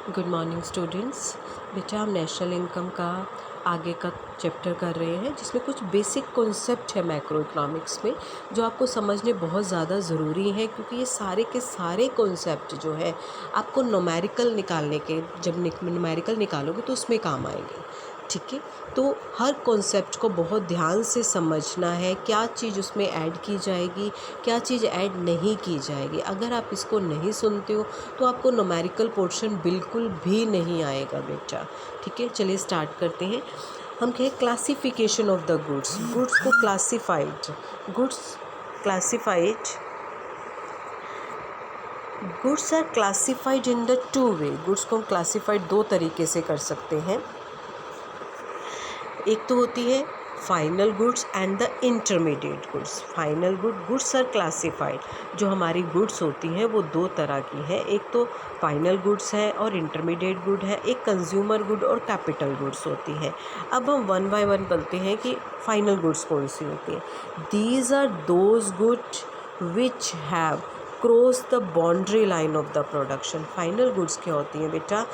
Good morning students. बेटा हम national income का आगे का चैप्टर कर रहे हैं जिसमें कुछ बेसिक कॉन्सेप्ट है मैक्रो इकोनॉमिक्स में जो आपको समझने बहुत ज़्यादा ज़रूरी है, क्योंकि ये सारे के सारे कॉन्सेप्ट जो है आपको न्यूमेरिकल निकालने के, जब न्यूमेरिकल निकालोगे तो उसमें काम आएंगे। ठीक है, तो हर कॉन्सेप्ट को बहुत ध्यान से समझना है, क्या चीज़ उसमें ऐड की जाएगी, क्या चीज़ ऐड नहीं की जाएगी। अगर आप इसको नहीं सुनते हो तो आपको न्यूमेरिकल पोर्शन बिल्कुल भी नहीं आएगा बेटा। ठीक है, चलिए स्टार्ट करते हैं। हम कहें classification of the goods. Goods को goods are classified in the two way. Goods को हम क्लासिफाइड दो तरीके से कर सकते हैं। एक तो होती है final goods and the intermediate goods. Final goods are classified. जो हमारी गुड्स होती हैं वो दो तरह की हैं, एक तो फाइनल गुड्स है और इंटरमीडिएट गुड है, एक कंज्यूमर गुड और कैपिटल गुड्स होती है। अब हम वन बाय वन बोलते हैं कि फाइनल गुड्स कौन सी होती है। These are those good which have cross the boundary line of the production. Final goods क्या होती हैं बेटा?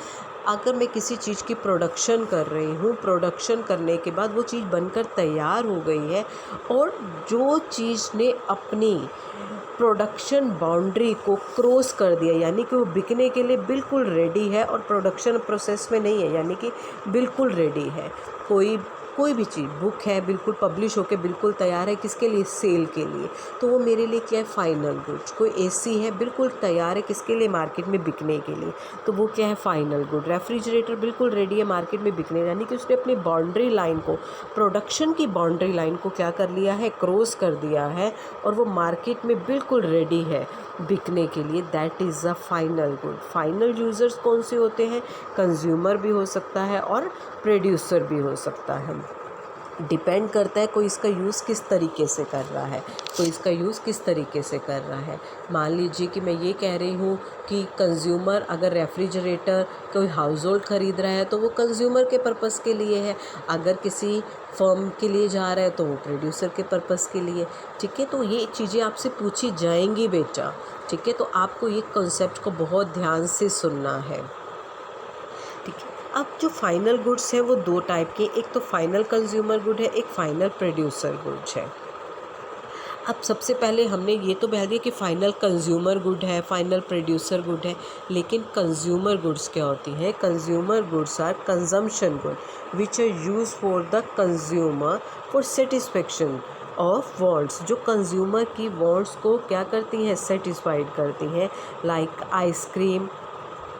अगर मैं किसी चीज़ की प्रोडक्शन कर रही हूँ, प्रोडक्शन करने के बाद वो चीज़ बनकर तैयार हो गई है और जो चीज़ ने अपनी प्रोडक्शन बाउंड्री को क्रॉस कर दिया, यानी कि वो बिकने के लिए बिल्कुल रेडी है और प्रोडक्शन प्रोसेस में नहीं है, यानी कि बिल्कुल रेडी है। कोई भी चीज़, बुक है, बिल्कुल पब्लिश होके बिल्कुल तैयार है, किसके लिए? सेल के लिए। तो वो मेरे लिए क्या है? Final goods. कोई एसी है, बिल्कुल तैयार है, किसके लिए? मार्केट में बिकने के लिए, तो वो क्या है? Final good. रेफ्रिजरेटर बिल्कुल रेडी है मार्केट में बिकने, यानी कि उसने अपनी बाउंड्री लाइन को, प्रोडक्शन की बाउंड्री लाइन को क्या कर लिया है? क्रॉस कर दिया है और वो मार्केट में बिल्कुल रेडी है बिकने के लिए। That is a final good. Final users कौन से होते हैं? कंज्यूमर भी हो सकता है और प्रोड्यूसर भी हो सकता है। डिपेंड करता है कोई इसका यूज़ किस तरीके से कर रहा है, कोई इसका यूज़ किस तरीके से कर रहा है। मान लीजिए कि मैं ये कह रही हूँ कि कंज्यूमर अगर रेफ्रिजरेटर कोई हाउस होल्ड ख़रीद रहा है तो वो कंज्यूमर के पर्पस के लिए है, अगर किसी फर्म के लिए जा रहा है तो वो प्रोड्यूसर के पर्पस के लिए। ठीक है, तो ये चीज़ें आपसे पूछी जाएंगी बेटा। ठीक है, तो आपको ये कॉन्सेप्ट को बहुत ध्यान से सुनना है। ठीक है, अब जो फाइनल गुड्स हैं वो दो टाइप के, एक तो फाइनल कंज्यूमर गुड है, एक फाइनल प्रोड्यूसर गुड्स है। अब सबसे पहले हमने ये तो बता दिया कि फ़ाइनल कंज्यूमर गुड है, फाइनल प्रोड्यूसर गुड है, लेकिन कंज्यूमर गुड्स क्या होती हैं? Consumer goods are consumption good which are use for the consumer for satisfaction of wants. जो कंज्यूमर की वांट्स को क्या करती हैं? सेटिस्फाइड करती हैं। Like ice cream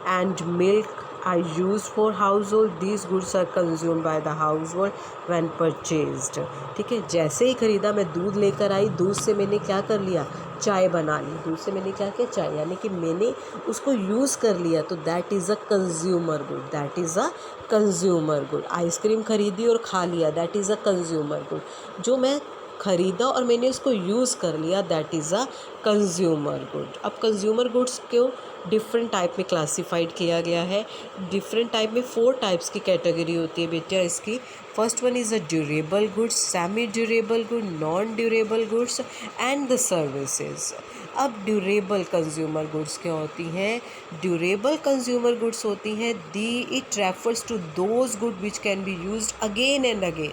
and milk are used for household. These goods are consumed by the household when purchased. ठीक है, जैसे ही ख़रीदा मैं दूध लेकर आई, दूध से मैंने क्या कर लिया? चाय बना ली। दूध से मैंने क्या किया? चाय, यानी कि मैंने उसको यूज़ कर लिया, तो that is a consumer good. That is a consumer good. Ice cream ख़रीदी और खा लिया, that is a consumer good. जो मैं ख़रीदा और मैंने उसको यूज़ कर लिया, that is a consumer good. अब कंज्यूमर गुड्स को डिफरेंट टाइप में क्लासिफाइड किया गया है। डिफरेंट टाइप में 4 टाइप्स की कैटेगरी होती है बेटा इसकी। First one is a durable goods, semi durable good, non durable goods and the services. अब ड्यूरेबल कंज्यूमर गुड्स क्या होती हैं? ड्यूरेबल कंज्यूमर गुड्स होती हैं it refers to those good which can be used again and again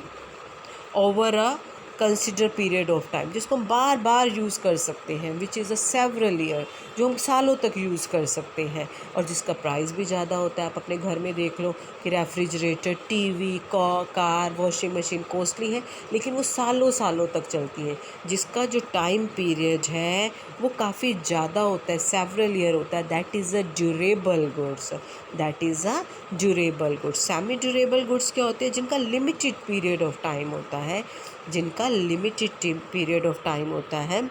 over a consider period of time, जिसको हम बार बार यूज़ कर सकते हैं, which is a several year, जो हम सालों तक यूज़ कर सकते हैं और जिसका प्राइस भी ज़्यादा होता है। आप अपने घर में देख लो कि refrigerator, TV, car, washing machine costly है, लेकिन वो सालों सालों तक चलती है, जिसका जो टाइम पीरियड है वो काफ़ी ज़्यादा होता है, सेवरल ईयर होता है। That is a durable goods. That is a durable goods. Semi durable goods क्या होते हैं? जिनका लिमिटेड पीरियड ऑफ टाइम होता है, जिनका लिमिटेड पीरियड ऑफ टाइम होता है,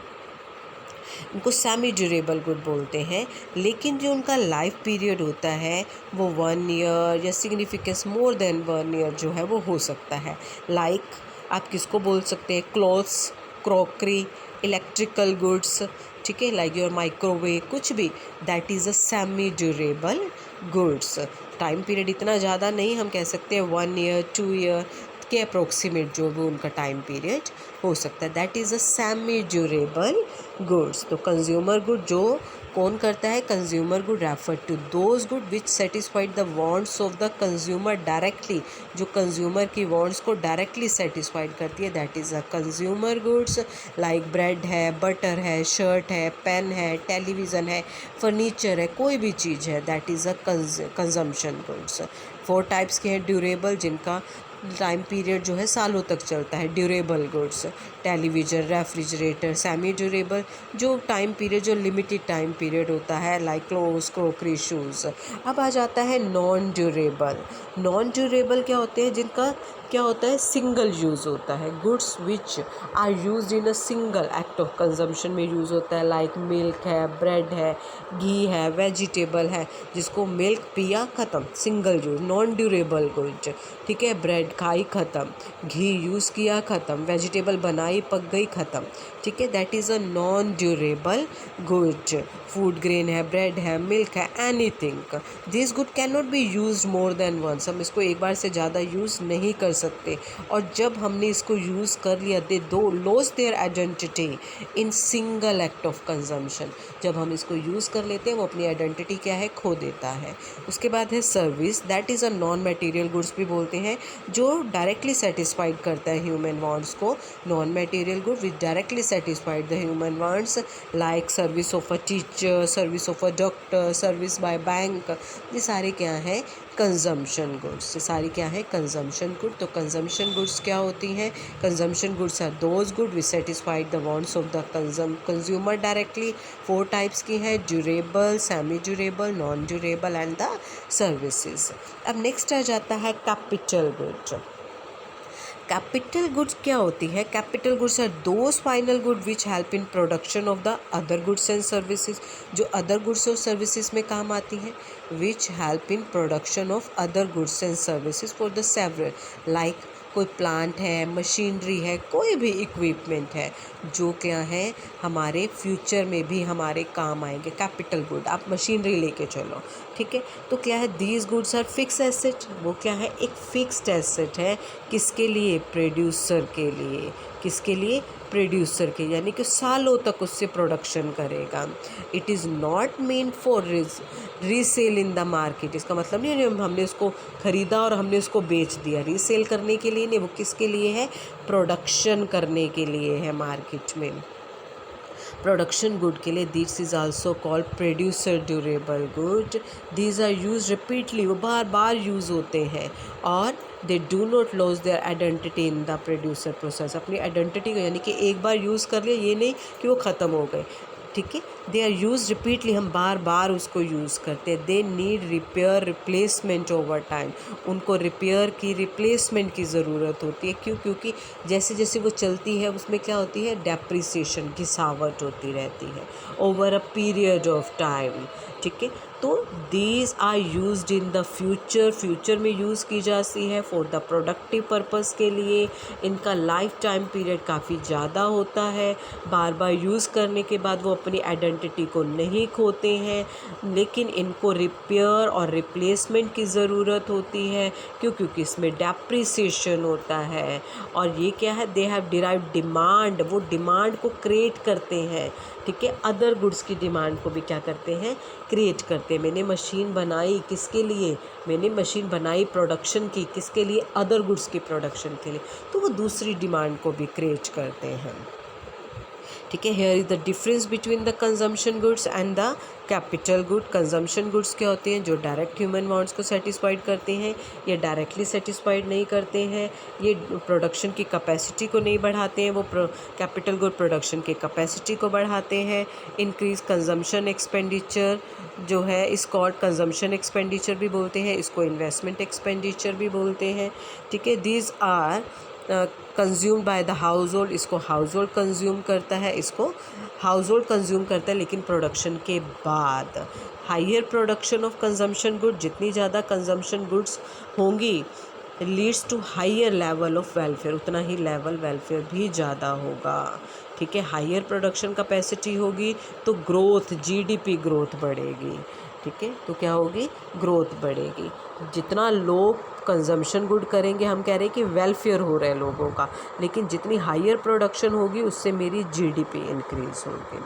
उनको सेमी ड्यूरेबल गुड बोलते हैं। लेकिन जो उनका लाइफ पीरियड होता है वो 1 ईयर या सिग्निफिकेंस मोर देन 1 ईयर जो है वो हो सकता है। लाइक आप किसको बोल सकते हैं? Clothes, crockery, electrical goods. ठीक है, लाइक योर माइक्रोवेव, कुछ भी, that is a semi durable goods. Time period इतना ज़्यादा नहीं, हम कह सकते हैं 1 ईयर 2 ईयर के अप्रोक्सीमेट जो भी उनका टाइम पीरियड हो सकता है, that is a semi durable goods. तो कंज्यूमर गुड जो कौन करता है? Consumer good refer to those good which satisfied the wants of the consumer directly, जो कंज्यूमर की वांट्स को डायरेक्टली सेटिस्फाइड करती है, that is a consumer goods. Like bread है, बटर है, शर्ट है, पेन है, टेलीविज़न है, फर्नीचर है, कोई भी चीज़ है, that is a consumption goods. 4 types के हैं ड्यूरेबल, जिनका टाइम पीरियड जो है सालों तक चलता है, durable goods. Television, refrigerator. Semi durable, जो टाइम पीरियड, जो लिमिटेड टाइम पीरियड होता है, लाइक क्लोथ्स, क्रोकरी, शूज़। अब आ जाता है नॉन ड्यूरेबल। नॉन ड्यूरेबल क्या होते हैं? जिनका क्या होता है? सिंगल यूज़ होता है। Goods which are used in a single act of consumption में यूज़ होता है, लाइक मिल्क है, ब्रेड है, घी है, वेजिटेबल है, जिसको मिल्क पिया ख़त्म, single use, non durable goods. ठीक है, ब्रेड खाई ख़त्म, घी यूज़ किया ख़त्म, वेजिटेबल बनाई पक गई ख़त्म। ठीक है, that is a non durable good. Food grain है, ब्रेड है, मिल्क है, anything. This good can not be use more than once, हम इसको एक बार से ज़्यादा यूज़ नहीं कर सकते। और जब हमने इसको यूज़ कर लिया, दे दो loss their identity in single act of consumption. जब हम इसको यूज़ कर लेते हैं, वो अपनी आइडेंटिटी क्या है? खो देता है। उसके बाद है service, that is a non material goods भी बोलते हैं, जो डायरेक्टली सेटिस्फाइड करता है ह्यूमन वांट्स को। Non material good which directly satisfied the human wants, like service of a teacher, service of a doctor, service by bank. ये सारे क्या हैं? Consumption goods. ये सारी क्या है? Consumption good. तो कंजम्पशन गुड्स क्या होती हैं? Consumption goods are those good which satisfied the wants of the consumer directly. 4 types की है, durable, semi durable, non durable and the services. अब नेक्स्ट आ जाता है कैपिटल गुड्स। कैपिटल गुड्स क्या होती है? Capital goods are those final good which help in production of the other goods and services, जो अदर गुड्स और services में काम आती हैं। Which help in production of other goods and services for the several, like कोई plant है, machinery है, कोई भी इक्विपमेंट है, जो क्या है हमारे फ्यूचर में भी हमारे काम आएंगे। कैपिटल गुड, आप मशीनरी लेके चलो, ठीक है। तो क्या है? These goods are fix asset, वो क्या है? एक फिक्स्ड एसेट है। किसके लिए? प्रोड्यूसर के लिए। किसके लिए? प्रोड्यूसर के, यानी कि सालों तक उससे प्रोडक्शन करेगा। It is not mean for resale in the market, इसका मतलब नहीं है हमने उसको ख़रीदा और हमने उसको बेच दिया, रीसेल करने के लिए नहीं, वो किसके लिए है? प्रोडक्शन करने के लिए है मार्केट में, प्रोडक्शन गुड के लिए। This is also called producer durable good. These are use repeatedly, वो बार बार यूज़ होते हैं, और they do not loss their identity in the producer process. अपनी आइडेंटिटी को, यानी कि एक बार यूज़ कर लिया, ये नहीं कि वो ख़त्म हो गए, ठीक है। दे आर यूज रिपीटली, हम बार बार उसको यूज़ करते हैं। They need repair replacement over time, उनको रिपेयर की, रिप्लेसमेंट की ज़रूरत होती है। क्यों? क्योंकि जैसे जैसे वो चलती है, उसमें क्या होती है? डेप्रिसिएशन, गिरावट होती रहती है over a period of time, ठीक है। तो these are used in the future, future में यूज़ की जाती है फॉर द प्रोडक्टिव पर्पस के लिए। इनका लाइफ टाइम पीरियड काफ़ी ज़्यादा होता है, बार बार यूज़ करने के बाद वो अपनी आइडेंटिटी को नहीं खोते हैं, लेकिन इनको रिपेयर और रिप्लेसमेंट की ज़रूरत होती है। क्यों? क्योंकि इसमें डेप्रिसिएशन होता है। और ये क्या है? दे हैव डिराइव डिमांड, वो डिमांड को क्रिएट करते हैं, ठीक है। अदर गुड्स की डिमांड को भी क्या करते हैं? क्रिएट करते हैं। मैंने मशीन बनाई, किसके लिए? मैंने मशीन बनाई प्रोडक्शन की, किसके लिए? अदर गुड्स की प्रोडक्शन के लिए। तो वो दूसरी डिमांड को भी क्रिएट करते हैं, ठीक है। Here is the difference between the consumption goods and the capital good. Consumption goods क्या होते हैं? जो डायरेक्ट ह्यूमन वांट्स को सेटिस्फाइड करते हैं, ये डायरेक्टली सेटिस्फाइड नहीं करते हैं, ये प्रोडक्शन की कैपेसिटी को नहीं बढ़ाते हैं। वो कैपिटल गुड प्रोडक्शन की कैपेसिटी को बढ़ाते हैं। इंक्रीज कंजम्पशन एक्सपेंडिचर जो है, इसको कंजम्पशन एक्सपेंडिचर भी बोलते हैं, इसको इन्वेस्टमेंट एक्सपेंडिचर भी बोलते हैं, ठीक है। These are consume by the household, इसको हाउस होल्ड कंज्यूम करता है, इसको हाउस होल्ड कंज्यूम करता है, लेकिन प्रोडक्शन के बाद। Higher production of consumption good, जितनी ज़्यादा कंजम्पशन गुड्स होंगी, leads to higher level of welfare, उतना ही लेवल वेलफेयर भी ज़्यादा होगा, ठीक है। हाइयर प्रोडक्शन कैपेसिटी होगी तो ग्रोथ, जीडीपी ग्रोथ बढ़ेगी, ठीक है। तो क्या होगी? ग्रोथ बढ़ेगी। जितना लोग कंजम्पशन गुड करेंगे, हम कह रहे हैं कि वेलफेयर हो रहा है लोगों का, लेकिन जितनी हाइयर प्रोडक्शन होगी उससे मेरी जीडीपी इंक्रीज़ होगी।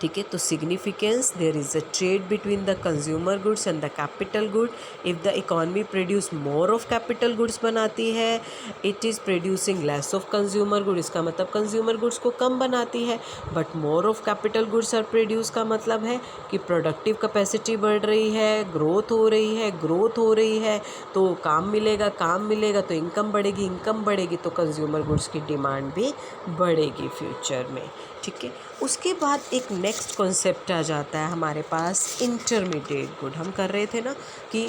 ठीक है। तो significance, there is a trade between the consumer goods and the capital good. If the economy produce more of capital goods बनाती है, it is producing less of consumer good, इसका मतलब कंज्यूमर गुड्स को कम बनाती है। But more of capital goods are produce का मतलब है कि प्रोडक्टिव कैपेसिटी बढ़ रही है, ग्रोथ हो रही है, ग्रोथ हो रही है तो काम मिलेगा, काम मिलेगा तो इनकम बढ़ेगी, इनकम बढ़ेगी तो कंज्यूमर गुड्स की डिमांड भी बढ़ेगी फ्यूचर में। ठीक है। उसके बाद एक नेक्स्ट कॉन्सेप्ट आ जाता है हमारे पास, इंटरमीडिएट गुड। हम कर रहे थे ना कि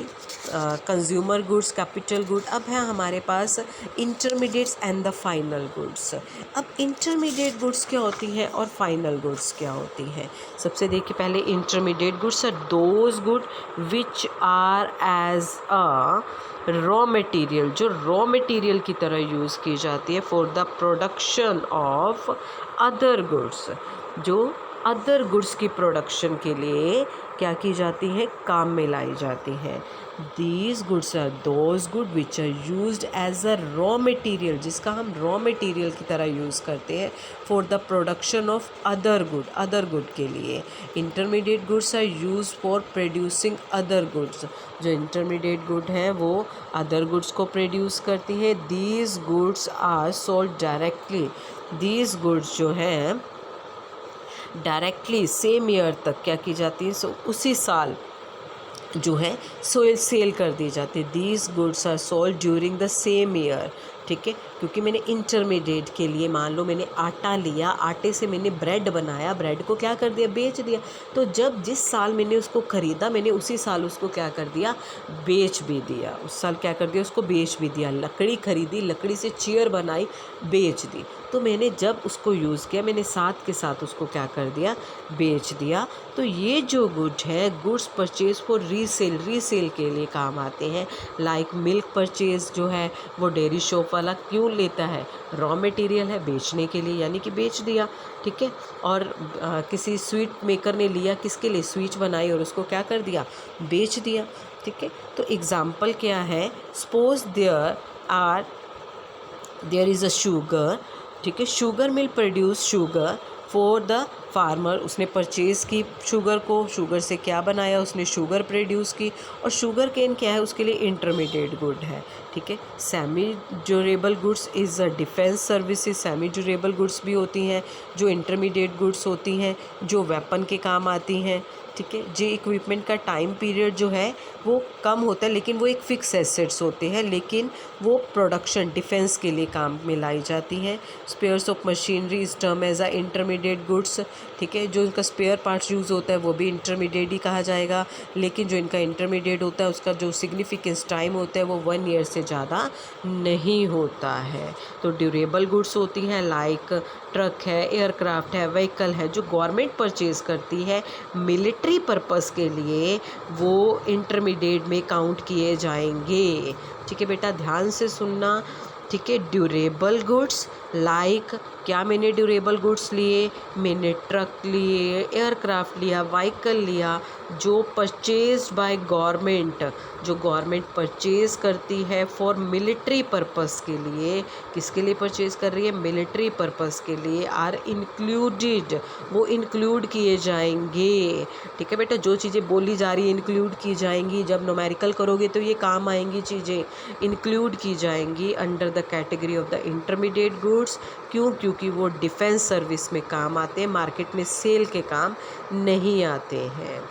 कंज्यूमर गुड्स, कैपिटल गुड, अब है हमारे पास intermediates and the final goods. अब इंटरमीडिएट गुड्स क्या होती हैं और फाइनल गुड्स क्या होती हैं? सबसे देखिए पहले intermediate goods are those good which are as a raw material, जो रॉ मटेरियल की तरह यूज़ की जाती है for the production of other goods, जो अदर गुड्स की प्रोडक्शन के लिए क्या की जाती है, काम में लाई जाती हैं। These goods are those good which are used as a raw material, जिसका हम रॉ मटेरियल की तरह यूज़ करते हैं for the production of other good, other good के लिए। Intermediate goods are use for producing other goods, जो intermediate good हैं वो अदर गुड्स को प्रोड्यूस करती हैं। These goods are sold directly, these goods जो हैं डायरेक्टली सेम ईयर तक क्या की जाती है, सो उसी साल जो है सेल कर दी जाती है। These goods are sold during the same year. ठीक है, क्योंकि मैंने इंटरमीडिएट के लिए, मान लो मैंने आटा लिया, आटे से मैंने ब्रेड बनाया, ब्रेड को क्या कर दिया, बेच दिया। तो जब जिस साल मैंने उसको ख़रीदा, मैंने उसी साल उसको क्या कर दिया, बेच भी दिया। उस साल क्या कर दिया, उसको बेच भी दिया। लकड़ी ख़रीदी, लकड़ी से चेयर बनाई, बेच दी। तो मैंने जब उसको यूज़ किया, मैंने साथ के साथ उसको क्या कर दिया, बेच दिया। तो ये जो गुड्स है, गुड्स परचेज फॉर रीसेल के लिए काम आते हैं। लाइक मिल्क परचेज जो है वो डेयरी शॉप वाला क्यों लेता है, रॉ मटेरियल है बेचने के लिए, यानी कि बेच दिया। ठीक है। और किसी स्वीट मेकर ने लिया, किसके लिए, स्वीट बनाई और उसको क्या कर दिया, बेच दिया। ठीक है। तो एग्ज़ाम्पल क्या है, suppose there is a sugar. ठीक है, sugar mill produce sugar for the farmer, उसने परचेज़ की शुगर को, शुगर से क्या बनाया, उसने शुगर प्रोड्यूस की। और शुगर केन क्या है, उसके लिए इंटरमीडिएट गुड है। ठीक है। Semi durable goods is a defence services, semi durable goods भी होती हैं जो इंटरमीडिएट गुड्स होती हैं, जो वेपन के काम आती हैं। ठीक है। जे इक्विपमेंट का टाइम पीरियड जो है वो कम होता है, लेकिन वो एक फिक्स एसेट्स होते हैं, लेकिन वो प्रोडक्शन डिफेंस के लिए काम में लाई जाती हैं। Spares of machinery is term as a intermediate goods. ठीक है, जो इनका स्पेयर पार्ट्स यूज़ होता है वो भी इंटरमीडिएट ही कहा जाएगा, लेकिन जो इनका इंटरमीडिएट होता है उसका जो सिग्निफिकेंस टाइम होता है वो 1 ईयर से ज़्यादा नहीं होता है। तो ड्यूरेबल गुड्स होती हैं लाइक ट्रक है, एयरक्राफ्ट है, व्हीकल है, जो गवर्नमेंट परचेज़ करती है मिलिट्री पर्पस के लिए, वो इंटरमीडिएट में काउंट किए जाएंगे। ठीक है बेटा, ध्यान से सुनना। ठीक है, ड्यूरेबल गुड्स लाइक, क्या मैंने ड्यूरेबल गुड्स लिए, मैंने ट्रक लिए, एयरक्राफ्ट लिया, व्हीकल लिया, जो परचेज बाय गवर्नमेंट, जो गवर्नमेंट परचेज़ करती है फॉर मिलिट्री पर्पस के लिए। किसके लिए परचेज़ कर रही है, मिलिट्री पर्पस के लिए। आर इंक्लूडेड, वो इंक्लूड किए जाएंगे। ठीक है बेटा, जो चीज़ें बोली जा रही है इंक्लूड की जाएंगी, जब न्यूमेरिकल करोगे तो ये काम आएंगी, चीज़ें इंक्लूड की जाएंगी under the category of the intermediate goods. क्यों, क्योंकि वो डिफेंस सर्विस में काम आते हैं, मार्केट में सेल के काम नहीं आते हैं।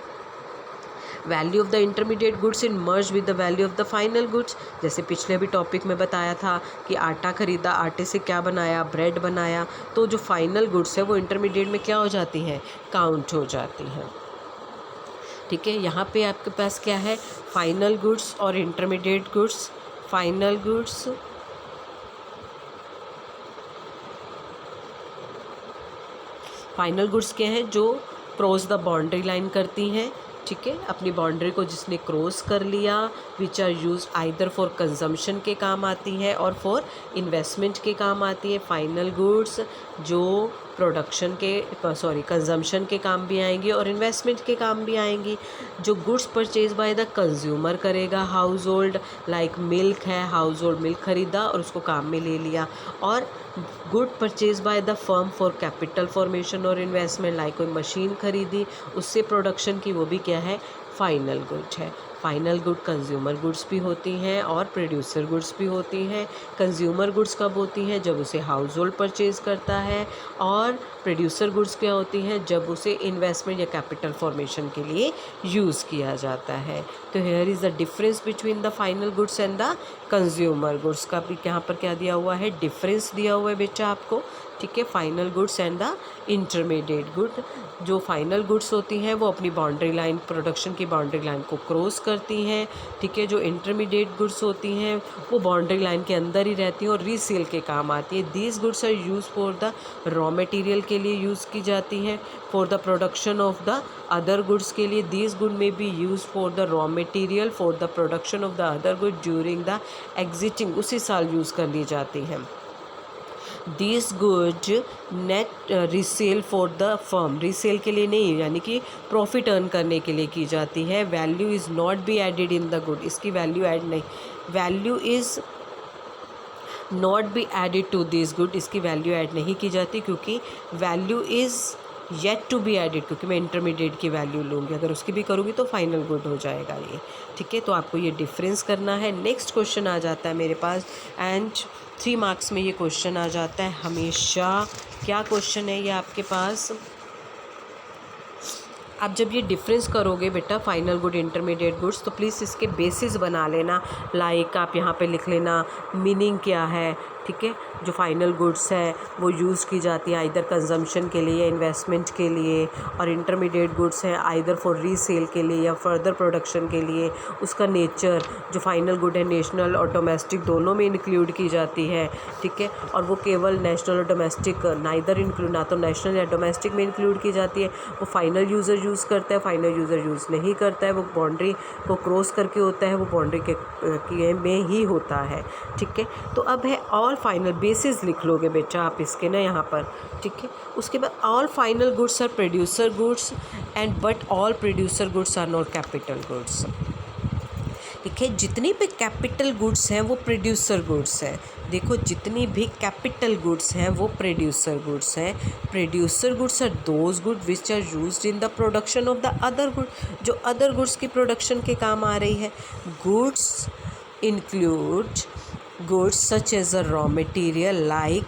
Value of the intermediate goods in merge with the value of the final goods. जैसे पिछले भी टॉपिक में बताया था कि आटा खरीदा, आटे से क्या बनाया, ब्रेड बनाया, तो जो फाइनल गुड्स है वो इंटरमीडिएट में क्या हो जाती हैं, काउंट हो जाती हैं। ठीक है, यहाँ पे आपके पास क्या है, फाइनल गुड्स और intermediate goods. Final goods, final goods क्या हैं, जो क्रॉस द बाउंड्री लाइन करती हैं। ठीक है, अपनी बाउंड्री को जिसने क्रॉस कर लिया, which are use either for consumption के काम आती है और फॉर इन्वेस्टमेंट के काम आती है। फाइनल गुड्स जो प्रोडक्शन के कंजम्पशन के काम भी आएंगी और इन्वेस्टमेंट के काम भी आएंगी। जो goods purchase by the consumer करेगा, हाउस होल्ड, लाइक मिल्क है, हाउस होल्ड मिल्क ख़रीदा और उसको काम में ले लिया। और good purchase by the firm for capital formation और इन्वेस्टमेंट, लाइक कोई मशीन खरीदी उससे प्रोडक्शन की, वो भी क्या है, फाइनल गुड है। फाइनल गुड कंज्यूमर गुड्स भी होती हैं और प्रोड्यूसर गुड्स भी होती हैं। कंज्यूमर गुड्स कब होती हैं, जब उसे हाउस होल्ड परचेज़ करता है, और प्रोड्यूसर गुड्स क्या होती हैं, जब उसे इन्वेस्टमेंट या कैपिटल फॉर्मेशन के लिए यूज़ किया जाता है। तो here is the difference between the final goods and the consumer goods का भी यहाँ पर क्या दिया हुआ है, डिफरेंस दिया हुआ है बेटा आपको। ठीक है, final goods and the intermediate good. जो फाइनल गुड्स होती हैं वो अपनी बाउंड्री लाइन, प्रोडक्शन की बाउंड्री लाइन को क्रॉस करती हैं। ठीक है, जो इंटरमीडिएट गुड्स होती हैं वो बाउंड्री लाइन के अंदर ही रहती हैं और रीसेल के काम आती है। These goods are use for the raw material के लिए यूज़ की जाती हैं, for the production of the other goods के लिए। These good may be use for the raw material for the production of the other good during the existing, उसी साल use कर ली जाती हैं। This good net resale for the firm, resale के लिए नहीं, यानी कि प्रॉफिट अर्न करने के लिए की जाती है। Value is not be added in the good, इसकी वैल्यू ऐड नहीं, value is not be added to this good, इसकी वैल्यू ऐड नहीं की जाती क्योंकि value is yet to be added, क्योंकि मैं इंटरमीडिएट की वैल्यू लूँगी, अगर उसकी भी करूँगी तो फाइनल गुड हो जाएगा ये। ठीक है, तो आपको ये डिफरेंस करना है। नेक्स्ट क्वेश्चन आ जाता है मेरे पास, एंड 3 मार्क्स में ये क्वेश्चन आ जाता है हमेशा। क्या क्वेश्चन है ये आपके पास, आप जब ये डिफरेंस करोगे बेटा फाइनल गुड इंटरमीडिएट गुड्स, तो प्लीज़ इसके बेसिस बना लेना। लाइक आप यहाँ पे लिख लेना मीनिंग क्या है। ठीक है, जो फाइनल गुड्स है वो यूज़ की जाती है आइदर कंजम्पशन के लिए या इन्वेस्टमेंट के लिए, और इंटरमीडिएट गुड्स हैं आइदर फॉर रीसेल के लिए या फर्दर प्रोडक्शन के लिए। उसका नेचर, जो फाइनल गुड है नेशनल और डोमेस्टिक दोनों में इंक्लूड की जाती है। ठीक है, और वो केवल नेशनल और डोमेस्टिक नाइदर इंक्लूड, ना तो नेशनल या डोमेस्टिक में इंक्लूड की जाती है। वो फाइनल यूज़र यूज़ करता है, फाइनल यूज़र यूज़ नहीं करता है, वो बाउंड्री को क्रॉस करके होता है, वो बाउंड्री के में ही होता है। ठीक है, तो अब है ऑल फाइनल, बेसिस लिख लोगे बेटा आप इसके ना यहाँ पर। ठीक है, उसके बाद all final goods are producer goods and but all producer goods are not capital goods. ठीक है, जितनी भी कैपिटल गुड्स हैं वो प्रोड्यूसर गुड्स हैं। देखो, जितनी भी कैपिटल गुड्स हैं वो प्रोड्यूसर गुड्स हैं। Producer goods are those good which are used in the production of the other good, जो अदर गुड्स की प्रोडक्शन के काम आ रही है। Goods include goods such as a raw material like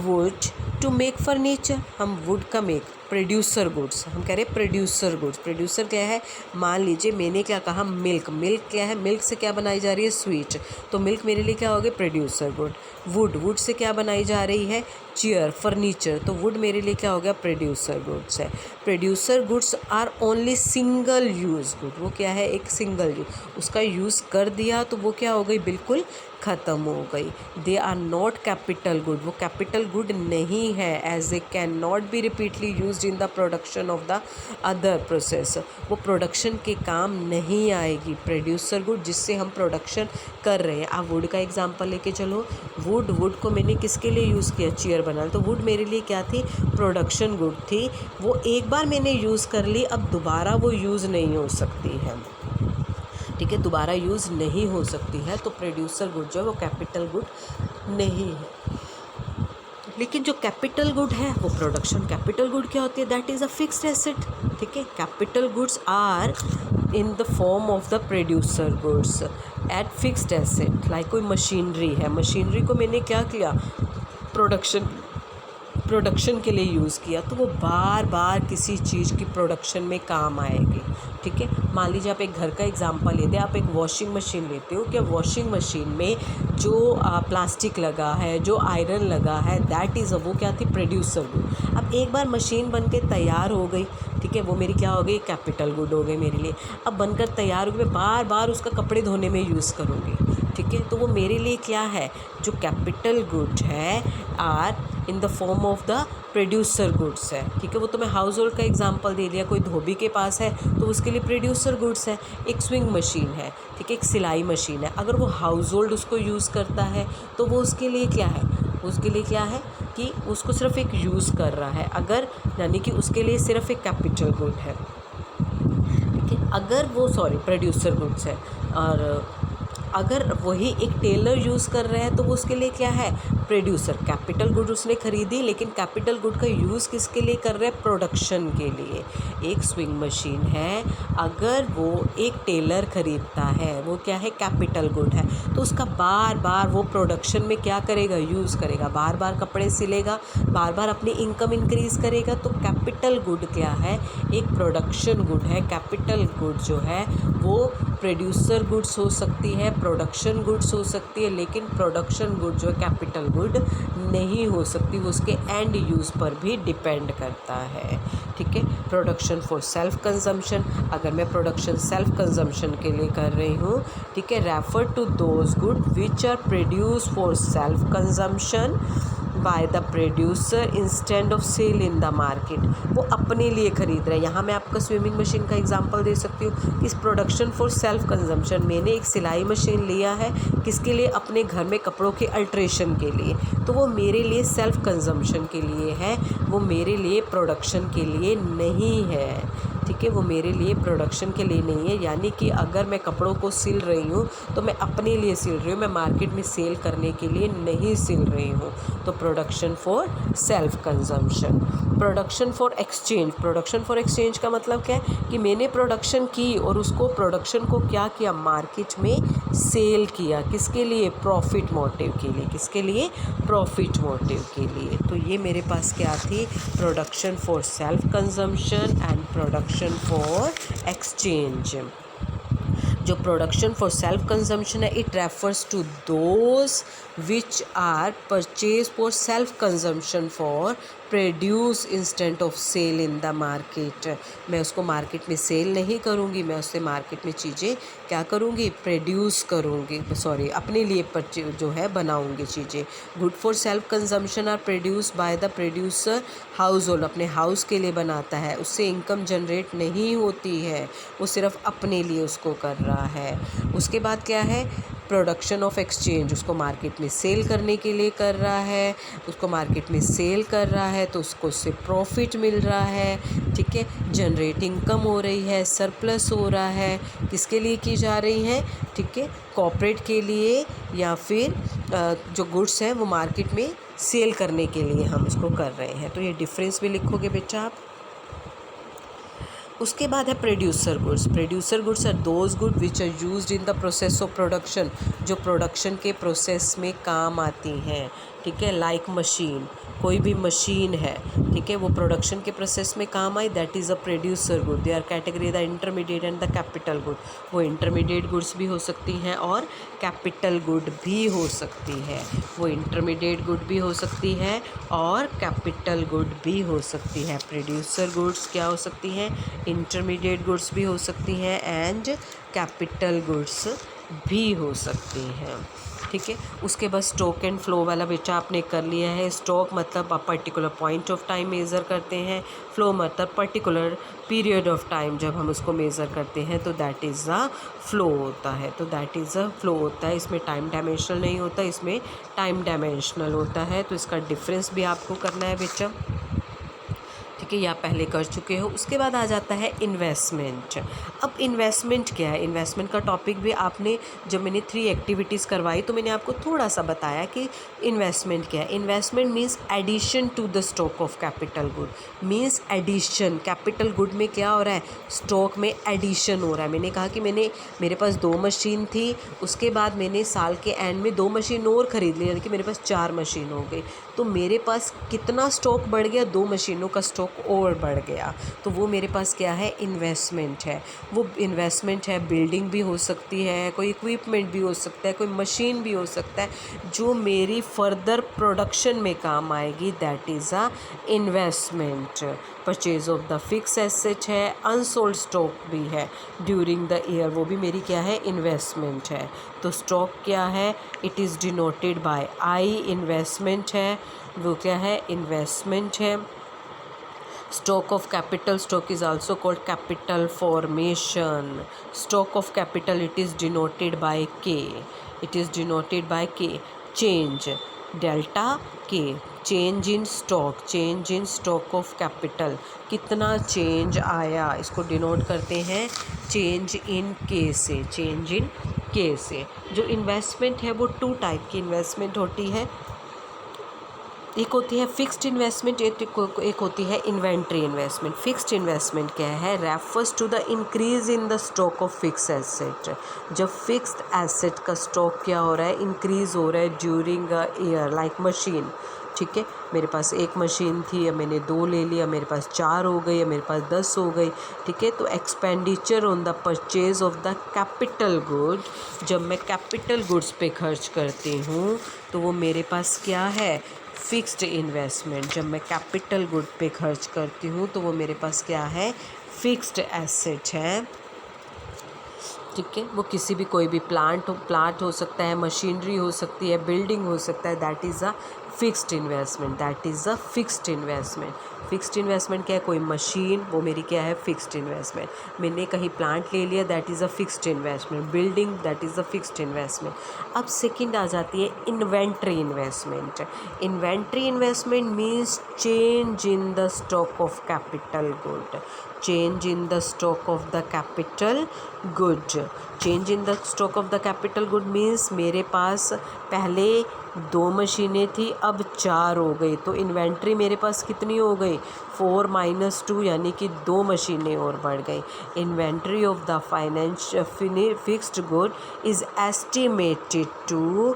wood to make furniture, हम wood का make, producer goods हम कह रहे हैं प्रोड्यूसर गुड्स। प्रोड्यूसर क्या है, मान लीजिए मैंने क्या कहा मिल्क, मिल्क क्या है, मिल्क से क्या बनाई जा रही है, स्वीट, तो मिल्क मेरे लिए क्या हो गया, producer good. Would, would say क्या बनाई जा रही है, चेयर, फर्नीचर, तो वुड मेरे लिए क्या हो गया, प्रोड्यूसर गुड्स है। Producer goods are only single use good, वो क्या है, एक सिंगल यूज, उसका यूज़ कर दिया तो वो क्या हो गई, बिल्कुल ख़त्म हो गई। They are not capital good, वो कैपिटल गुड नहीं है, as a can not be repeatedly used in the production of the other process, वो प्रोडक्शन के काम नहीं आएगी। प्रोड्यूसर गुड जिससे हम प्रोडक्शन कर रहे हैं, आप वुड का एग्जांपल लेके चलो, वुड, वुड को मैंने किसके लिए यूज़ किया, चेयर बना, तो वुड मेरे लिए क्या थी, प्रोडक्शन गुड थी, वो एक बार मैंने यूज़ कर ली, अब दोबारा वो यूज़ नहीं हो सकती है। ठीक है, दोबारा यूज़ नहीं हो सकती है, तो प्रोड्यूसर गुड जो है वो कैपिटल गुड नहीं है। लेकिन जो कैपिटल गुड है वो प्रोडक्शन, कैपिटल गुड क्या होती है, that is a fixed asset. ठीक है, capital goods are in the form of the producer goods at fixed asset. Like कोई मशीनरी है, मशीनरी को मैंने क्या किया, प्रोडक्शन के लिए यूज़ किया, तो वो बार बार किसी चीज़ की प्रोडक्शन में काम आएगी। ठीक है, मान लीजिए आप एक घर का एग्जांपल लेते हैं, आप एक वॉशिंग मशीन लेते हो, क्या वॉशिंग मशीन में जो प्लास्टिक लगा है, जो आयरन लगा है, दैट इज़ वो क्या थी, प्रोड्यूसर गुड। अब एक बार मशीन बन के तैयार हो गई, ठीक है, वो मेरी क्या हो गई, कैपिटल गुड हो गई मेरे लिए। अब बनकर तैयार हो गई, मैं बार बार उसका कपड़े धोने में यूज़ करूँगी। ठीक है, तो वो मेरे लिए क्या है, जो कैपिटल गुड है are in the form of the producer goods है। ठीक है, वो तो मैं हाउस होल्ड का एग्जांपल दे दिया, कोई धोबी के पास है तो उसके लिए प्रोड्यूसर गुड्स है। एक स्विंग मशीन है, ठीक है, एक सिलाई मशीन है, अगर वो हाउस होल्ड उसको यूज़ करता है तो वो उसके लिए क्या है, उसके लिए क्या है कि उसको सिर्फ एक यूज़ कर रहा है, अगर यानी कि उसके लिए सिर्फ एक कैपिटल गुड है, ठीक है। अगर वो प्रोड्यूसर गुड्स है, और अगर वही एक टेलर यूज़ कर रहा है तो वो उसके लिए क्या है, प्रोड्यूसर। कैपिटल गुड उसने खरीदी, लेकिन कैपिटल गुड का यूज़ किसके लिए कर रहे हैं, प्रोडक्शन के लिए। एक स्विंग मशीन है, अगर वो एक टेलर ख़रीदता है, वो क्या है, कैपिटल गुड है, तो उसका बार बार वो प्रोडक्शन में क्या करेगा, यूज़ करेगा, बार बार कपड़े सिलेगा, बार बार अपनी इनकम इंक्रीज़ करेगा। तो कैपिटल गुड क्या है, एक प्रोडक्शन गुड है। कैपिटल गुड जो है वो प्रोड्यूसर गुड्स हो सकती है, प्रोडक्शन गुड्स हो सकती है, लेकिन प्रोडक्शन गुड जो है कैपिटल गुड नहीं हो सकती, वो उसके एंड यूज़ पर भी डिपेंड करता है, ठीक है। प्रोडक्शन फॉर सेल्फ कंजम्पशन, अगर मैं प्रोडक्शन सेल्फ कंजम्पशन के लिए कर रही हूँ, ठीक है, refer to those good which are produce for self consumption by the producer instead of sale in the market. वो अपने लिए खरीद रहे हैं। यहाँ मैं आपका स्विमिंग मशीन का एग्जांपल दे सकती हूँ। इस प्रोडक्शन फॉर सेल्फ कंजम्पशन, मैंने एक सिलाई मशीन लिया है, किसके लिए, अपने घर में कपड़ों के अल्ट्रेशन के लिए, तो वो मेरे लिए सेल्फ कंजम्पशन के लिए है, वो मेरे लिए प्रोडक्शन के लिए नहीं है, ठीक है। वो मेरे लिए प्रोडक्शन के लिए नहीं है, यानी कि अगर मैं कपड़ों को सिल रही हूँ तो मैं अपने लिए सिल रही हूँ, मैं मार्केट में सेल करने के लिए नहीं सिल रही हूँ। तो production for self consumption. Production for exchange, production for exchange का मतलब क्या है कि मैंने प्रोडक्शन की और उसको प्रोडक्शन को क्या किया, मार्केट में सेल किया, किसके लिए, प्रॉफिट मोटिव के लिए, किसके लिए, प्रॉफिट मोटिव के लिए। तो ये मेरे पास क्या थी, production for self consumption and production for exchange. जो प्रोडक्शन फॉर सेल्फ कंजम्पशन है, it refers to those which are purchase for self consumption for produce instant of sale in the market. मैं उसको मार्केट में cell नहीं करूँगी, मैं उससे market में चीज़ें क्या करूँगी, प्रोड्यूस करूँगी, अपने लिए जो है बनाऊँगी चीज़ें। Good for self consumption are produce by the producer household, अपने हाउस के लिए बनाता है, उससे इनकम जनरेट नहीं होती है, वो सिर्फ अपने लिए उसको कर रहा है। उसके बाद क्या है, प्रोडक्शन ऑफ एक्सचेंज, उसको मार्केट में सेल करने के लिए कर रहा है, उसको मार्केट में सेल कर रहा है तो उसको उससे प्रॉफिट मिल रहा है, ठीक है, जनरेट इनकम हो रही है, सरप्लस हो रहा है, किसके लिए की जा रही है, ठीक है, कॉर्पोरेट के लिए, या फिर जो गुड्स हैं वो मार्केट में सेल करने के लिए हम इसको कर रहे हैं। तो ये डिफरेंस भी लिखोगे बेटा आप। उसके बाद है producer goods. Producer goods are those good which are used in the process of production, जो प्रोडक्शन के प्रोसेस में काम आती हैं, ठीक है। लाइक मशीन, कोई भी मशीन है, ठीक है, वो प्रोडक्शन के प्रोसेस में काम आई, that is a producer good. They are category the intermediate and the capital good. वो इंटरमीडिएट गुड्स भी हो सकती हैं और कैपिटल गुड भी हो सकती है। वो इंटरमीडिएट गुड भी हो सकती है और कैपिटल गुड भी हो सकती है। प्रोड्यूसर गुड्स क्या हो सकती हैं, इंटरमीडिएट गुड्स भी हो सकती हैं एंड कैपिटल गुड्स भी हो सकती हैं, ठीक है। उसके बाद स्टॉक एंड फ्लो वाला बेटा आपने कर लिया है। स्टॉक मतलब आप particular point of time measure करते हैं, फ्लो मतलब पर्टिकुलर पीरियड ऑफ टाइम जब हम उसको मेज़र करते हैं तो दैट इज़ अ फ्लो होता है, तो दैट इज़ अ फ्लो होता है। इसमें टाइम डायमेंशनल नहीं होता, इसमें टाइम डायमेंशनल होता है, तो इसका डिफरेंस भी आपको करना है बेटा, ठीक है, ये आप पहले कर चुके हो। उसके बाद आ जाता है इन्वेस्टमेंट। अब इन्वेस्टमेंट क्या है, इन्वेस्टमेंट का टॉपिक भी आपने, जब मैंने 3 एक्टिविटीज़ करवाई तो मैंने आपको थोड़ा सा बताया कि इन्वेस्टमेंट क्या है। Investment means addition to the stock of capital good, means addition, capital good में क्या हो रहा है, स्टॉक में एडिशन हो रहा है। मैंने कहा कि मेरे पास 2 मशीन थी, उसके बाद मैंने साल के एंड में 2 मशीन और ख़रीद ली, यानी कि मेरे पास 4 मशीन हो गई, तो मेरे पास कितना स्टॉक बढ़ गया, 2 मशीनों का स्टॉक और बढ़ गया, तो वो मेरे पास क्या है, इन्वेस्टमेंट है। वो इन्वेस्टमेंट है, बिल्डिंग भी हो सकती है, कोई इक्विपमेंट भी हो सकता है, कोई मशीन भी हो सकता है, जो मेरी फर्दर प्रोडक्शन में काम आएगी, that is a investment. Purchase of the fix asset है, अनसोल्ड स्टॉक भी है ड्यूरिंग द ईयर, वो भी मेरी क्या है, इन्वेस्टमेंट है। तो स्टॉक क्या है, it is denoted by I, investment है, वो क्या है, इन्वेस्टमेंट है। Stock of capital, stock is also called capital formation. Stock of capital, it is denoted by K. It is denoted by K. Change. Delta के change in stock of capital, कितना change आया, इसको denote करते हैं change in के से। Change in के से जो इन्वेस्टमेंट है वो टू टाइप की इन्वेस्टमेंट होती है, एक होती है फिक्स्ड इन्वेस्टमेंट, एक होती है इन्वेंट्री इन्वेस्टमेंट। फिक्स्ड इन्वेस्टमेंट क्या है, refers to the increase in the stock of fix asset. जब फिक्स्ड एसेट का स्टॉक क्या हो रहा है, इंक्रीज हो रहा है during a year, like machine. ठीक है, मेरे पास एक मशीन थी, या मैंने 2 ले लिया, मेरे पास 4 हो गई, या मेरे पास 10 हो गई। ठीक है, तो expenditure on the purchase of the capital good, जब मैं कैपिटल गुड्स पे खर्च करती हूँ तो वो मेरे पास क्या है, फिक्स्ड इन्वेस्टमेंट। जब मैं कैपिटल गुड पे खर्च करती हूँ तो वो मेरे पास क्या है, फिक्स्ड एसेट है। ठीक है, वो किसी भी कोई भी प्लांट हो सकता है, मशीनरी हो सकती है, बिल्डिंग हो सकता है, that is a fixed investment. That is a fixed investment. Fixed investment क्या है, कोई मशीन, वो मेरी क्या है, फिक्स्ड इन्वेस्टमेंट। मैंने कहीं प्लांट ले लिया, that is a fixed investment. Building, that is a fixed investment. अब सेकंड आ जाती है inventory investment. Inventory investment means change in the stock of capital good. Change in the stock of the capital good. Change in the stock of the capital good means मेरे पास पहले 2 मशीनें थी, अब 4 हो गई, तो इन्वेंट्री मेरे पास कितनी हो गई, 4 - 2, यानी कि 2 मशीनें और बढ़ गई। Inventory of the fixed good is estimated to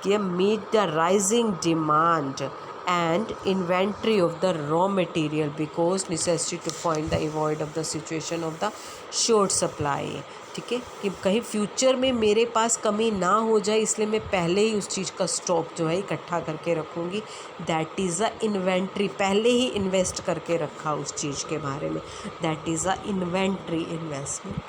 meet the rising demand and inventory of the raw material because necessary to find the avoid of the situation of the short supply। ठीक है, कि कहीं future में मेरे पास कमी ना हो जाए, इसलिए मैं पहले ही उस चीज़ का स्टॉक जो है इकट्ठा करके रखूँगी। दैट इज़ अ इन्वेंट्री, पहले ही इन्वेस्ट करके रखा उस चीज़ के बारे में, that is a inventory investment.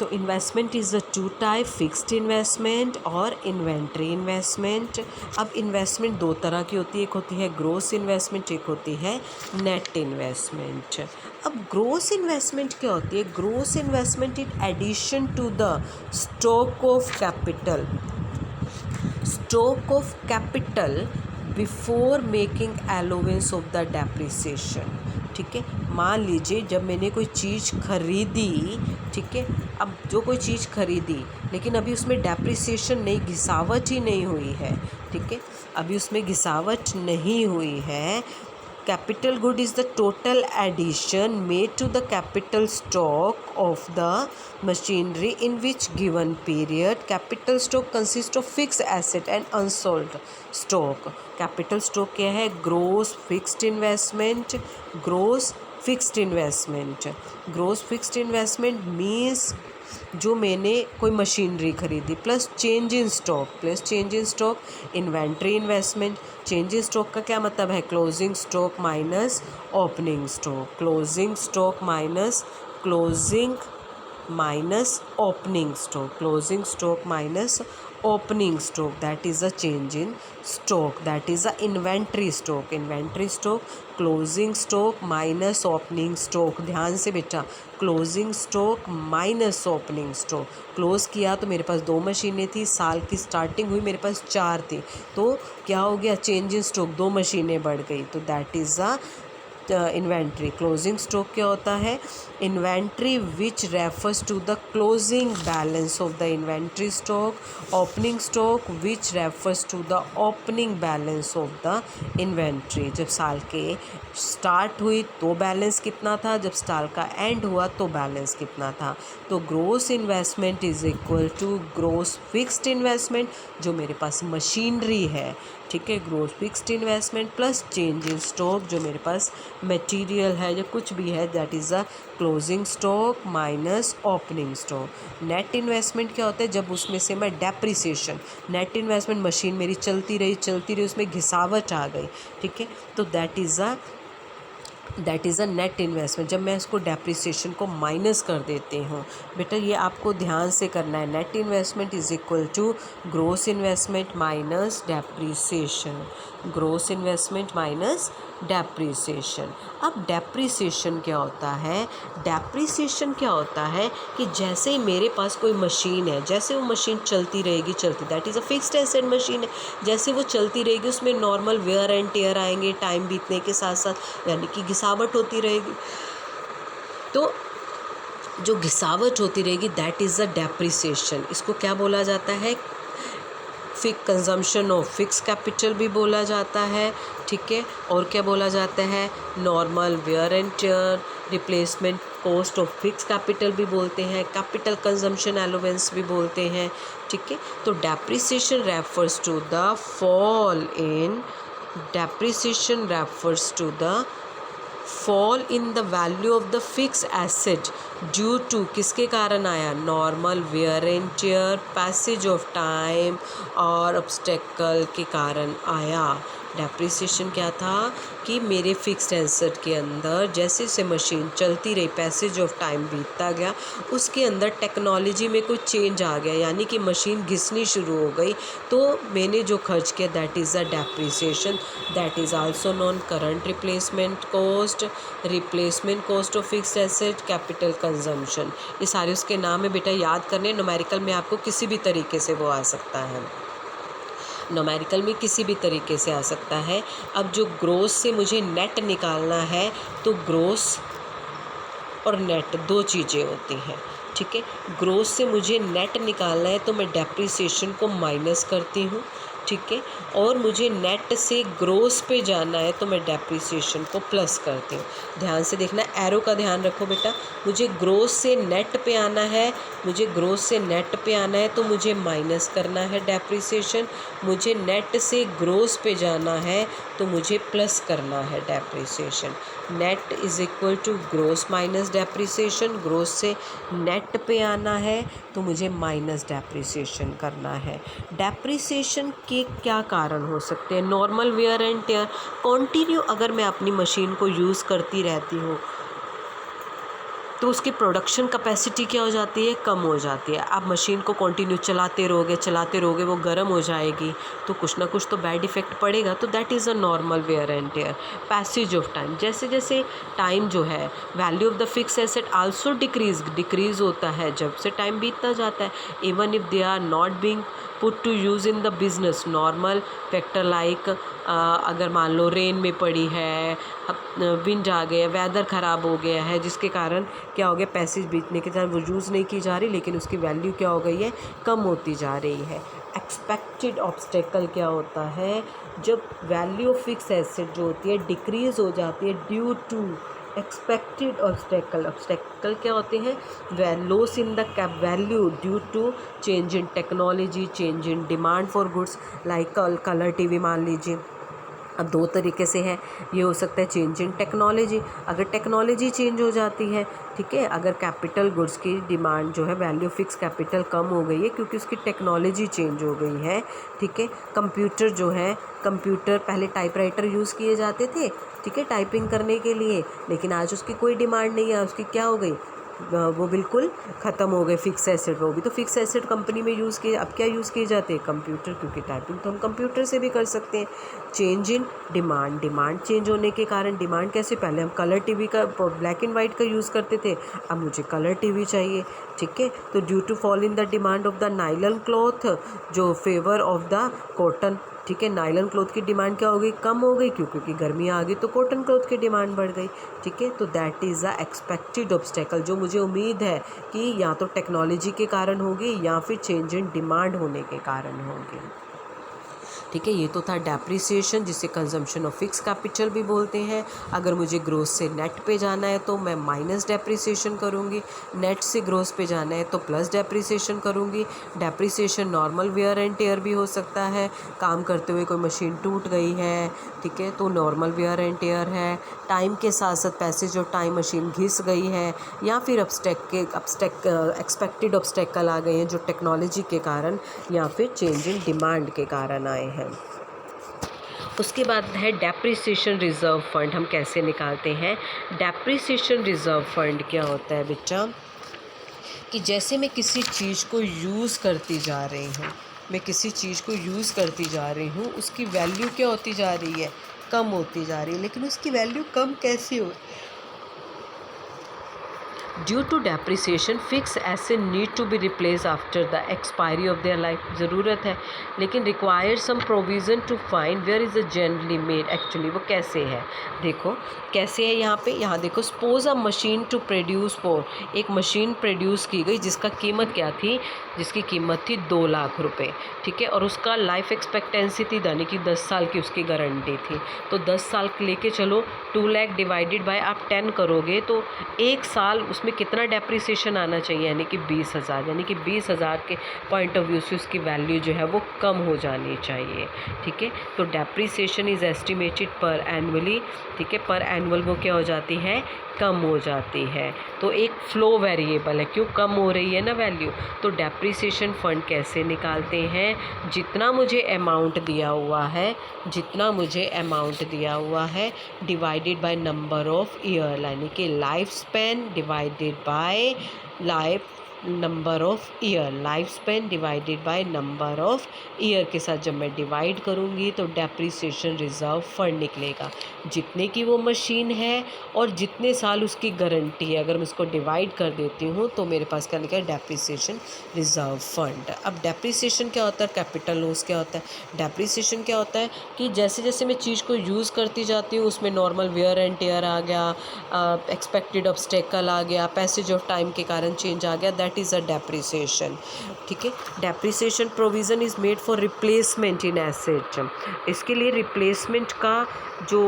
तो investment is a two type, fixed investment और इन्वेंट्री इन्वेस्टमेंट। अब इन्वेस्टमेंट 2 तरह की होती है, एक होती है ग्रोस इन्वेस्टमेंट, एक होती है नेट इन्वेस्टमेंट। अब ग्रोस इन्वेस्टमेंट क्या होती है, gross investment in addition to the stock of capital before making allowance of the depreciation. ठीक है, मान लीजिए जब मैंने कोई चीज़ खरीदी, ठीक है, अब जो कोई चीज़ खरीदी लेकिन अभी उसमें डेप्रिसिएशन नहीं, घिसावट ही नहीं हुई है। ठीक है, अभी उसमें घिसावट नहीं हुई है। Capital good is the total addition made to the capital stock of the machinery in which given period. Capital stock consist of fix asset and unsold stock. Capital stock क्या है, gross fixed investment. Gross fixed investment means जो मैंने कोई machinery खरीदी plus change in stock, inventory investment. Change in stock का क्या मतलब है, closing stock minus opening stock, closing stock minus opening stock, that is a change in stock, that is a inventory stock, closing stock minus opening stock। ध्यान से बेटा, closing stock minus opening stock। Close किया तो मेरे पास 2 मशीनें थी, साल की स्टार्टिंग हुई मेरे पास 4 थी, तो क्या हो गया, चेंज इन स्टॉक, 2 मशीनें बढ़ गई, तो that is a inventory. Closing stock क्या होता है, inventory which refers to the closing balance of the inventory stock. Opening stock which refers to the opening balance of the inventory. जब साल के स्टार्ट हुई तो बैलेंस कितना था, जब साल का एंड हुआ तो बैलेंस कितना था। तो gross investment is equal to gross fixed investment, जो मेरे पास मशीनरी है। ठीक है, gross fixed investment plus change in stock, जो मेरे पास मटेरियल है या कुछ भी है, that is a closing stock minus opening stock. Net investment क्या होता है, जब उसमें से मैं डेप्रिसिएशन, नेट इन्वेस्टमेंट मशीन मेरी चलती रही, उसमें घिसावट आ गई। ठीक है, तो that is a that is a net investment. जब मैं इसको डेप्रिसिएशन को माइनस कर देती हूँ, बेटा ये आपको ध्यान से करना है। Net investment is equal to gross investment minus depreciation, gross investment minus depreciation. अब डेप्रिसिएशन क्या होता है? डेप्रिसिएशन क्या होता है कि जैसे ही मेरे पास कोई मशीन है, जैसे वो मशीन चलती रहेगी, that is a fixed asset machine है, जैसे वो चलती रहेगी उसमें नॉर्मल वेयर एंड टेयर आएंगे टाइम बीतने के साथ साथ, यानी कि घिसावट होती रहेगी। तो जो घिसावट होती रहेगी दैट इज़ अ डेप्रिसिएशन। इसको क्या बोला जाता है? कंजम्पशन ऑफ फिक्स कैपिटल भी बोला जाता है, ठीक है। और क्या बोला जाता है? Normal wear and tier, replacement cost of fix capital भी बोलते हैं, कैपिटल कंजम्पशन अलाउंस भी बोलते हैं, ठीक है। तो depreciation refers to the fall in, depreciation refers to the fall in the value of the fix asset due to, किसके कारण आया? Normal wear and tear, passage of time और ऑब्स्टेकल के कारण आया। डेप्रिसिएशन क्या था कि मेरे फिक्स्ड एसेट के अंदर जैसे से मशीन चलती रही, पैसेज ऑफ टाइम बीतता गया, उसके अंदर टेक्नोलॉजी में कोई चेंज आ गया, यानी कि मशीन घिसनी शुरू हो गई, तो मैंने जो खर्च किया that is a depreciation. That is also known current replacement cost, replacement cost of fixed asset, capital consumption. ये सारे उसके नाम है बेटा, याद करने। न्यूमेरिकल में आपको किसी भी तरीके से वो आ सकता है, न्यूमेरिकल में किसी भी तरीके से आ सकता है। अब जो ग्रोस से मुझे नेट निकालना है, तो ग्रोस और नेट दो चीज़ें होती हैं, ठीक है। ग्रोस से मुझे नेट निकालना है तो मैं डेप्रिसिएशन को माइनस करती हूँ, ठीक है। और मुझे नेट से ग्रोस पे जाना है तो मैं डेप्रिसिएशन को प्लस करती हूँ। ध्यान से देखना, एरो का ध्यान रखो बेटा। मुझे ग्रोस से नेट पे आना है, मुझे ग्रोस से नेट पे आना है तो मुझे माइनस करना है डेप्रिसिएशन। मुझे नेट से ग्रोस पे जाना है तो मुझे प्लस करना है depreciation. Net is equal to gross minus depreciation. Gross से नेट पे आना है तो मुझे माइनस डेप्रिसिएशन करना है। डेप्रिसिएशन के क्या कारण हो सकते हैं? Normal wear and tier, continue अगर मैं अपनी मशीन को यूज़ करती रहती हूँ तो उसकी प्रोडक्शन कैपेसिटी क्या हो जाती है? कम हो जाती है। आप मशीन को कंटिन्यू चलाते रहोगे, वो गर्म हो जाएगी तो कुछ ना कुछ तो बैड इफ़ेक्ट पड़ेगा। तो that is a normal wear and tear. Passage of time, जैसे जैसे टाइम जो है, value of the fix asset also decrease होता है जब से टाइम बीतता जाता है, even if they are not being put to use in the business. Normal factor like अगर मान लो रेन में पड़ी है, विंड आ गया, वेदर ख़राब हो गया है, जिसके कारण क्या हो गया? पैसेज बीतने के कारण वो यूज़ नहीं की जा रही, लेकिन उसकी वैल्यू क्या हो गई है? कम होती जा रही है। एक्सपेक्टेड ऑब्स्टेकल क्या होता है? जब वैल्यू ऑफ फिक्स एसेट जो होती है डिक्रीज़ हो जाती है due to expected obstacle. Obstacle क्या होते हैं? Loss in the cap value due to change in technology, change in demand for goods, like colour TV मान लीजिए। अब दो तरीके से है, ये हो सकता है चेंज इन टेक्नोलॉजी, अगर टेक्नोलॉजी चेंज हो जाती है, ठीक है। अगर कैपिटल गुड्स की डिमांड जो है, वैल्यू फिक्स कैपिटल कम हो गई है क्योंकि उसकी टेक्नोलॉजी चेंज हो गई है, ठीक है। कंप्यूटर जो है, कंप्यूटर पहले टाइपराइटर यूज़ किए जाते थे, ठीक है, टाइपिंग करने के लिए, लेकिन आज उसकी कोई डिमांड नहीं है। उसकी क्या हो गई? वो बिल्कुल ख़त्म हो गए फिक्स एसेट। वो भी तो फिक्स एसेट कंपनी में यूज़ किए, अब क्या यूज़ किए जाते हैं? कंप्यूटर, क्योंकि टाइपिंग तो हम कंप्यूटर से भी कर सकते हैं। Change in demand, demand change होने के कारण, डिमांड कैसे? पहले हम कलर टीवी का, ब्लैक एंड वाइट का यूज़ करते थे, अब मुझे कलर टीवी चाहिए, ठीक है। तो due to fall in the demand of the nylon cloth जो फेवर ऑफ द कॉटन, ठीक है। नायलॉन क्लॉथ की डिमांड क्या हो गई? कम हो गई, क्योंकि गर्मी आ गई तो कॉटन क्लॉथ की डिमांड बढ़ गई, ठीक है। तो that is a expected obstacle, जो मुझे उम्मीद है कि या तो टेक्नोलॉजी के कारण होगी या फिर चेंज इन डिमांड होने के कारण होगी, ठीक है। ये तो था डेप्रिसिएशन, जिसे कंजम्पशन ऑफ फिक्स कैपिटल भी बोलते हैं। अगर मुझे ग्रोस से नेट पे जाना है तो मैं माइनस डेप्रिसिएशन करूँगी, नेट से ग्रोस पे जाना है तो प्लस डेप्रिसिएशन करूँगी। डेप्रिसिएशन नॉर्मल वेयर एंड टेयर भी हो सकता है, काम करते हुए कोई मशीन टूट गई है, ठीक है, तो नॉर्मल वेयर एंड टेयर है। टाइम के साथ साथ पैसेज ऑफ टाइम मशीन घिस गई है, या फिर एक्सपेक्टेड ऑब्स्टेकल आ गए हैं जो टेक्नोलॉजी के कारण या फिर चेंज इन डिमांड के कारण आए हैं। उसके बाद है डेप्रिसिएशन रिज़र्व फंड। हम कैसे निकालते हैं? डेप्रिसिएशन रिज़र्व फंड क्या होता है बेटा, कि जैसे मैं किसी चीज़ को यूज़ करती जा रही हूँ, मैं किसी चीज़ को यूज़ करती जा रही हूँ, उसकी वैल्यू क्या होती जा रही है? कम होती जा रही है। लेकिन उसकी वैल्यू कम कैसे हो? Due to depreciation fix asset need to be replace after the expiry of their life. ज़रूरत है, लेकिन require some provision to find where is a generally made. Actually वो कैसे है, देखो कैसे है यहाँ पे। यहाँ देखो, suppose a machine to produce for, एक मशीन प्रोड्यूस की गई जिसका कीमत क्या थी, जिसकी कीमत थी 2 लाख रुपए, ठीक है, और उसका लाइफ एक्सपेक्टेंसी थी यानी कि 10 साल की उसकी गारंटी थी। तो 10 साल लेके चलो, 2 लाख डिवाइडेड बाय आप 10 करोगे तो एक साल उसमें कितना डेप्रिसिएशन आना चाहिए, यानी कि 20,000, यानी कि 20,000 के पॉइंट ऑफ व्यू से उसकी वैल्यू जो है वो कम हो जानी चाहिए, ठीक है। तो डेप्रिसिएशन इज़ एस्टिमेटेड पर एनुअली, ठीक है, पर एनुअल वो क्या हो जाती है, कम हो जाती है। तो एक फ्लो वेरिएबल है, क्यों कम हो रही है ना वैल्यू। तो डेप्रिसिएशन फंड कैसे निकालते हैं, जितना मुझे अमाउंट दिया हुआ है, जितना मुझे अमाउंट दिया हुआ है divided by number of year, यानी कि life span divided by life number of year, life span divided by number of year के साथ जब मैं डिवाइड करूँगी तो डेप्रिसिएशन रिज़र्व फंड निकलेगा। जितने की वो मशीन है और जितने साल उसकी गारंटी है, अगर मैं इसको डिवाइड कर देती हूँ तो मेरे पास क्या निकलेगा, डेप्रिसिएशन रिज़र्व फंड। अब डेप्रिसिएशन क्या होता है, कैपिटल लॉस क्या होता है। डेप्रिसिएशन क्या होता है कि जैसे जैसे मैं चीज़ को यूज़ करती जाती हूँ उसमें नॉर्मल वेयर एंड टेयर आ गया, एक्सपेक्टेड ऑब्स्टेकल आ गया, पैसेज ऑफ टाइम के कारण चेंज आ गया, दैट इज़ अ डेप्रिसिएशन, ठीक है। Depreciation provision is made for replacement in asset. इसके लिए रिप्लेसमेंट का जो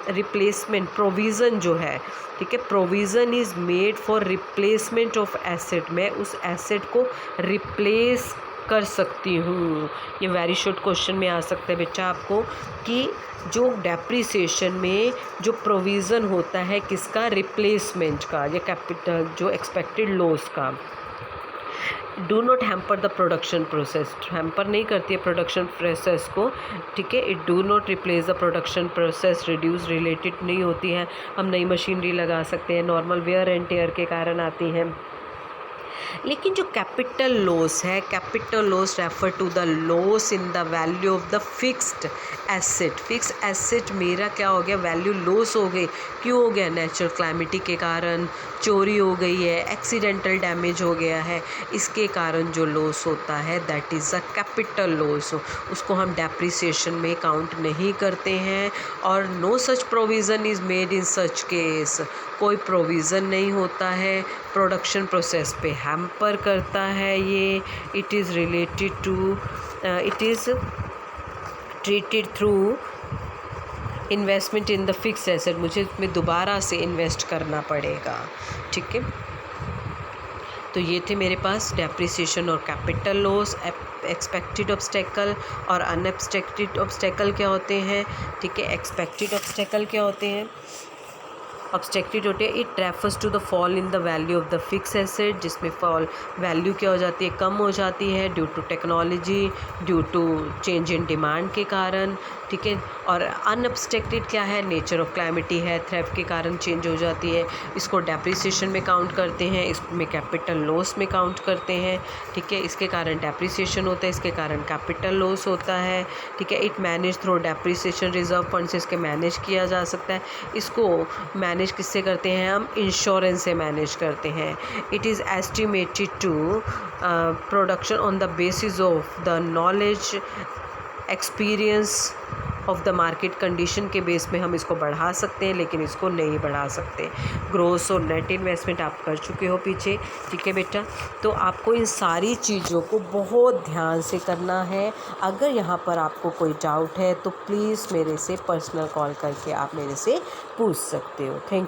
रिप्लेसमेंट प्रोविज़न जो है, ठीक है, provision is made for replacement of asset. मैं उस एसेट को रिप्लेस कर सकती हूँ। ये वेरी शॉर्ट क्वेश्चन में आ सकता है बेटा आपको, कि जो डेप्रिसिएशन में जो प्रोविज़न होता है किसका, रिप्लेसमेंट का, या कैपिटल जो एक्सपेक्टेड लॉस का, do not hamper the production process, hamper नहीं करती है प्रोडक्शन प्रोसेस को, ठीक है। It do not replace the production process, reduce related नहीं होती है। हम नई मशीनरी लगा सकते हैं, नॉर्मल वेयर एंड टेयर के कारण आती हैं। लेकिन जो कैपिटल लॉस है, capital loss refer to the loss in the value of the fixed asset. Fix asset मेरा क्या हो गया, वैल्यू लॉस हो गई। क्यों हो गया, नेचुरल क्लैमिटी के कारण, चोरी हो गई है, एक्सीडेंटल डैमेज हो गया है, इसके कारण जो लॉस होता है that is a capital loss. उसको हम डेप्रिसिएशन में काउंट नहीं करते हैं, और no such provision is made in such case. कोई प्रोविज़न नहीं होता है, प्रोडक्शन प्रोसेस पे हैम्पर करता है ये। It is related to, it is treated through investment in the fix asset. मुझे इसमें दोबारा से इन्वेस्ट करना पड़ेगा, ठीक है। तो ये थे मेरे पास डेप्रिसिएशन और कैपिटल लॉस, एक्सपेक्टेड ऑब्स्टेकल और अनएक्सपेक्टेड ऑब्स्टेकल क्या होते हैं, ठीक है। एक्सपेक्टेड ऑब्स्टेकल क्या होते हैं, ऑब्स्टेक्टेड होते हैं, it refers to the fall in the value of the fix asset, जिसमें फॉल वैल्यू क्या हो जाती है, कम हो जाती है, due to technology, due to change in demand के कारण, ठीक है। और अनऑब्स्ट्रक्टेड क्या है, नेचर ऑफ क्लाइमेटी है, थ्रेफ्ट के कारण चेंज हो जाती है। इसको डेप्रिसिएशन में काउंट करते हैं, इसमें कैपिटल लॉस में काउंट करते हैं, ठीक है। इसके कारण डेप्रिसिएशन होता है, इसके कारण कैपिटल लॉस होता है, ठीक है। It manage through depreciation reserve fund से इसके मैनेज किया जा सकता है। इसको मैनेज किससे करते हैं हम, इंश्योरेंस से मैनेज करते हैं। It is estimated to production on the basis of the knowledge experience of the market condition के बेस में हम इसको बढ़ा सकते हैं, लेकिन इसको नहीं बढ़ा सकते। ग्रोस और नेट इन्वेस्टमेंट आप कर चुके हो पीछे, ठीक है बेटा। तो आपको इन सारी चीज़ों को बहुत ध्यान से करना है। अगर यहाँ पर आपको कोई डाउट है तो प्लीज़ मेरे से पर्सनल कॉल करके आप मेरे से पूछ सकते हो। Thank you.